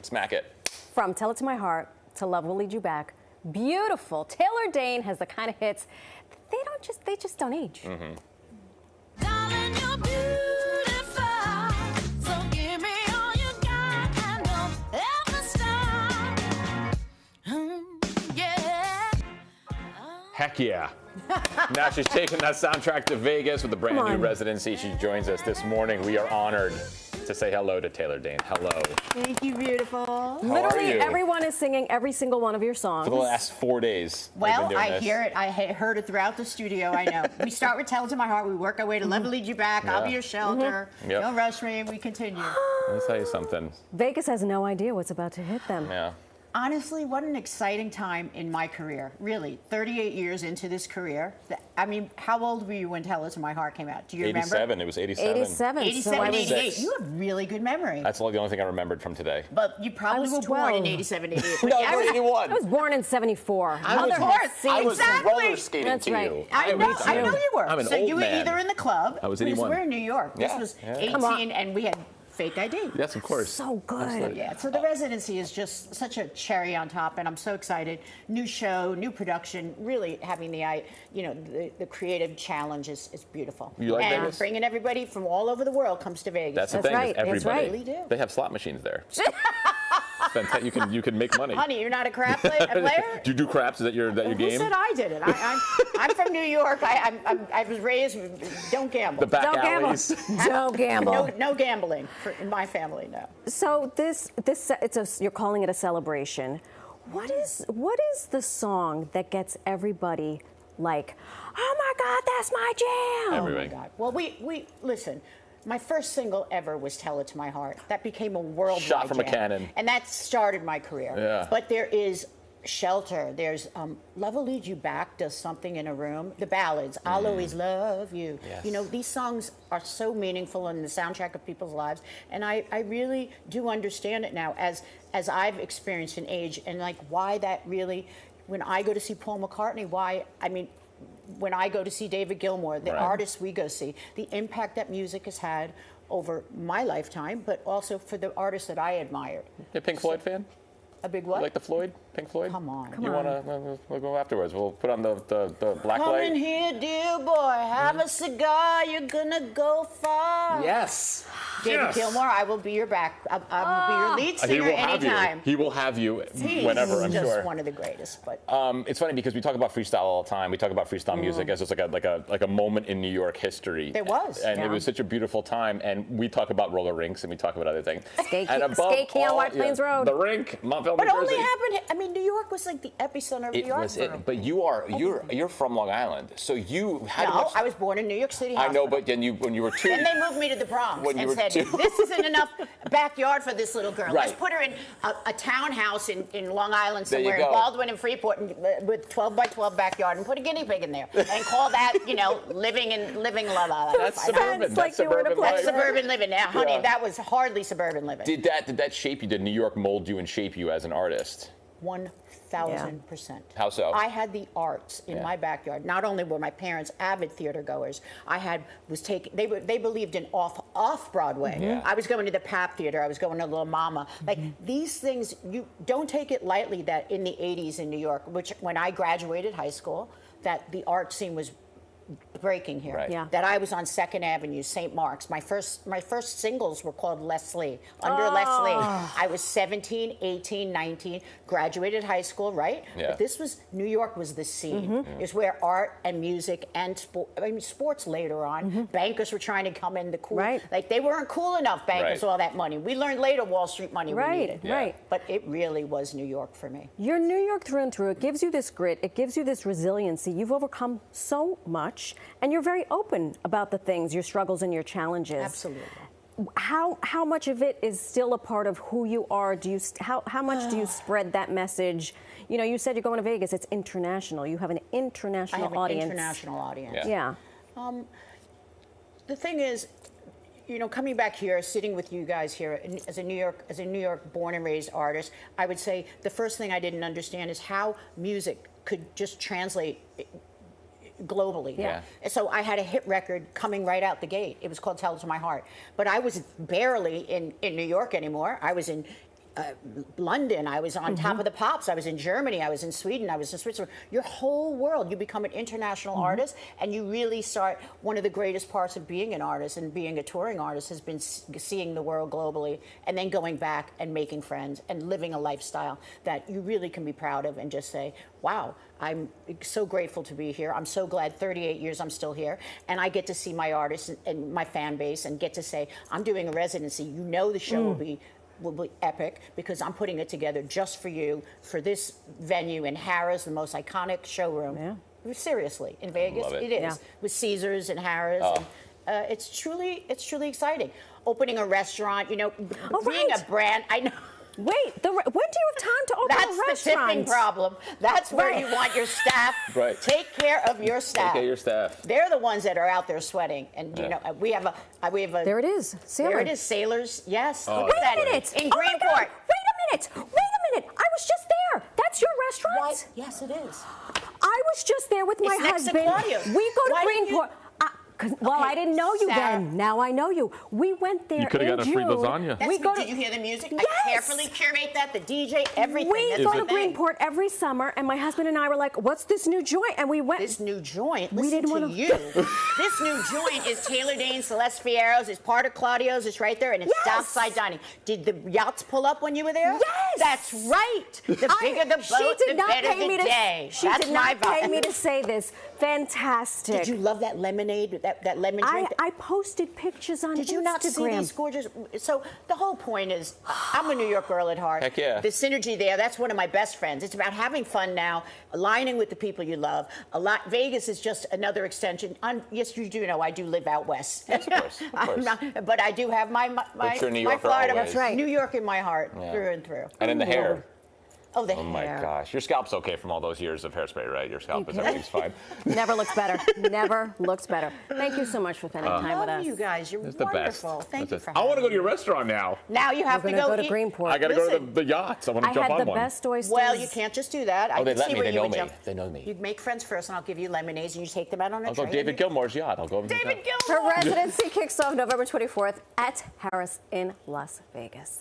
Smack it. From Tell It to My Heart to Love Will Lead You Back. Beautiful. Taylor Dayne has the kind of hits they just don't age. Mm-hmm. Darling, you're beautiful, so give me all you got and don't ever stop. Yeah. Heck yeah. Now she's taking that soundtrack to Vegas with a brand new residency. She joins us this morning. We are honored to say hello to Taylor Dayne. Hello. Thank you, beautiful. Literally everyone is singing every single one of your songs. For the last 4 days. Well, I hear it. I heard it throughout the studio. I know. We start with Tell It to My Heart. We work our way to Love Will Lead You Back. I'll be your shelter. Yep. Don't rush me. We continue. Let me tell you something. Vegas has no idea what's about to hit them. Yeah. Honestly, what an exciting time in my career. Really, 38 years into this career. I mean, how old were you when Tell It to My Heart came out? Do you remember? 87. It was 87. 87. 87, 88. You have really good memory. That's the only thing I remembered from today. But you probably were born in 87, 88. No, I was 81. I was born in 74. I was roller skating That's to right. you. I know you were. I'm an so old you were man. either in the club. I was because 81. we're in New York. This Yeah, was yeah. 18, and we had fake ID. Yes, of course. So good. Absolutely. Yeah, so the residency is just such a cherry on top, and I'm so excited. New show, new production, really having the creative challenge is beautiful. You like and Vegas? bringing everybody from all over the world comes to Vegas. That's the That's thing. right. Is everybody. That's right. Really do. They have slot machines there. You can make money. Honey, you're not a crap player? Do you do craps? Is that your Who game? said I did it? I'm from New York. I was raised, don't gamble. The back Don't gamble. alleys. Don't gamble. No gambling in my family, no. So you're calling it a celebration. What is the song that gets everybody like, oh my God, that's my jam? Everybody. Oh my God. Well, we listen. My first single ever was Tell It to My Heart. That became a worldwide Shot from a jam. cannon. And that started my career. Yeah. But there is Shelter. There's Love Will Lead You Back, Does Something in a Room. The ballads, I'll Always Love You. Yes. You know, these songs are so meaningful in the soundtrack of people's lives. And I really do understand it now as I've experienced in age and like why that really, when I go to see Paul McCartney, when I go to see David Gilmour, the artists we go see, the impact that music has had over my lifetime, but also for the artists that I admired. You a Pink Floyd fan? A big what? You like the Floyd? Pink Floyd? Come on. You want to? We'll go afterwards. We'll put on the black Come light. in here, dear boy, have a cigar, you're gonna go far. Yes. David Gilmour, I will be your I will be your lead singer anytime. He will have you whenever, I'm He's sure. just one of the greatest. But it's funny because we talk about freestyle all the time. We talk about freestyle music as just like a moment in New York history. There was. And it was such a beautiful time. And we talk about roller rinks and we talk about other things. Skate And on White Plains Road. The rink, Montville, But New it only Jersey. happened. I mean, New York was like the epicenter of the art world. But you're from Long Island, so you had. No, I was born in New York City. I know, Hospital. but then when you were 2. Then they moved me to the Bronx When you and were said, 2. this isn't enough backyard for this little girl. Right. Let's put her in a townhouse in Long Island There you somewhere, in go. Baldwin and Freeport, with 12 by 12 backyard, and put a guinea pig in there, and call that, living la la. That's suburban. like you were in a suburban place. life. That's suburban living. Now, honey, Yeah. that was hardly suburban living. Did that shape you? Did New York mold you and shape you as an artist? 1,000%. How so? I had the arts in my backyard. Not only were my parents avid theater goers, they believed in off Broadway. Yeah. I was going to the Pap Theater. I was going to Little Mama. Like these things, you don't take it lightly that in the 80s in New York, which when I graduated high school, that the art scene was breaking here. Right. Yeah. That I was on 2nd Avenue, St. Mark's. My first singles were called Leslie, Under Leslie. I was 17, 18, 19, graduated high school, right? Yeah. But this was, New York was the scene. It's where art and music and sports later on. Bankers were trying to come in the cool. Right. Like they weren't cool enough, bankers, Right. all that money. We learned later Wall Street money we needed. Right. But it really was New York for me. You're New York through and through. It gives you this grit. It gives you this resiliency. You've overcome so much, and you're very open about the things, your struggles and your challenges. Absolutely. How much of it is still a part of who you are? How much do you spread that message? You said you're going to Vegas. It's international. You have an international audience. International audience. Yeah. The thing is, coming back here, sitting with you guys here as a New York born and raised artist, I would say the first thing I didn't understand is how music could just translate globally. Yeah. So I had a hit record coming right out the gate. It was called Tell It to My Heart. But I was barely in New York anymore. I was in London, I was on Top of the Pops, I was in Germany, I was in Sweden, I was in Switzerland. Your whole world, you become an international artist, and you really start, one of the greatest parts of being an artist and being a touring artist has been seeing the world globally, and then going back and making friends and living a lifestyle that you really can be proud of and just say, wow, I'm so grateful to be here. I'm so glad 38 years I'm still here, and I get to see my artists and my fan base and get to say, I'm doing a residency. You know the show will be epic because I'm putting it together just for you for this venue in Harrah's, the most iconic showroom. Yeah. Seriously, in Vegas, Love it. it is Yeah. with Caesars and Harrah's. And, it's truly exciting. Opening a restaurant, you know, being right. a brand. I know. Wait, when do you have time to open a That's restaurant? the tipping problem. That's where Right. you want your staff. Right. Take care of your staff. Take care of your staff. They're the ones that are out there sweating, and you know we have a There it is. Sailor. There it is, Sailors. Yes. Oh, Look at Wait that. a minute. In Oh my God. Greenport. Wait a minute. I was just there. That's your restaurant? Why? Yes, it is. I was just there with my It's next to husband. Claudia's. We go to Why didn't you- Greenport. Well, Okay, I didn't know you Sarah. then. Now I know you. We went there. You coulda in got a free June. lasagna. That's We go did to, you hear the music? Yes. I carefully curate that, the DJ, everything. we That's go the to thing. Greenport every summer, and my husband and I were like, "What's this new joint?" And we went. This new joint, We listen didn't to wanna- you. This new joint is Taylor Dayne, Celeste Fierro's. It's part of Claudio's. It's right there, and it's Yes. dockside dining. Did the yachts pull up when you were there? Yes. That's right. The bigger the She boat, did the not better pay the me to. day. She That's did my not pay vibe. me to say this. Fantastic. Did you love that lemonade? That lemon drink? I posted pictures on Did you Instagram. not see these gorgeous? So the whole point is, I'm a New York girl at heart. Heck yeah. The synergy there, that's one of my best friends. It's about having fun now, aligning with the people you love. Vegas is just another extension. Yes, you do know I do live out west. Yes, of course, of course. But I do have my you're a New my Yorker Florida, always. That's right. New York in my heart, Yeah. through and through. And in the hair. Oh, the Oh my hair. gosh. Your scalp's okay from all those years of hairspray, right? Your scalp is everything's fine. Never looks better. Never looks better. Thank you so much for spending time with Love us. you guys. You're It's the best. wonderful. Thank you That's for it. I want to having go to your me. restaurant now. Now you have We're to gonna go go to eat. Greenport. I got to go to Listen. the yachts. I want to I jump had on the one. best oysters. Well, you can't just do that. I Oh, they can let see me. where They you know would me. jump. They know me. You'd make friends first, and I'll give you lemonades, and you take them out on a I'll go train. David Gilmour's yacht. I'll go over to David the Gilmour. Her residency kicks off November 24th at Harrah's in Las Vegas.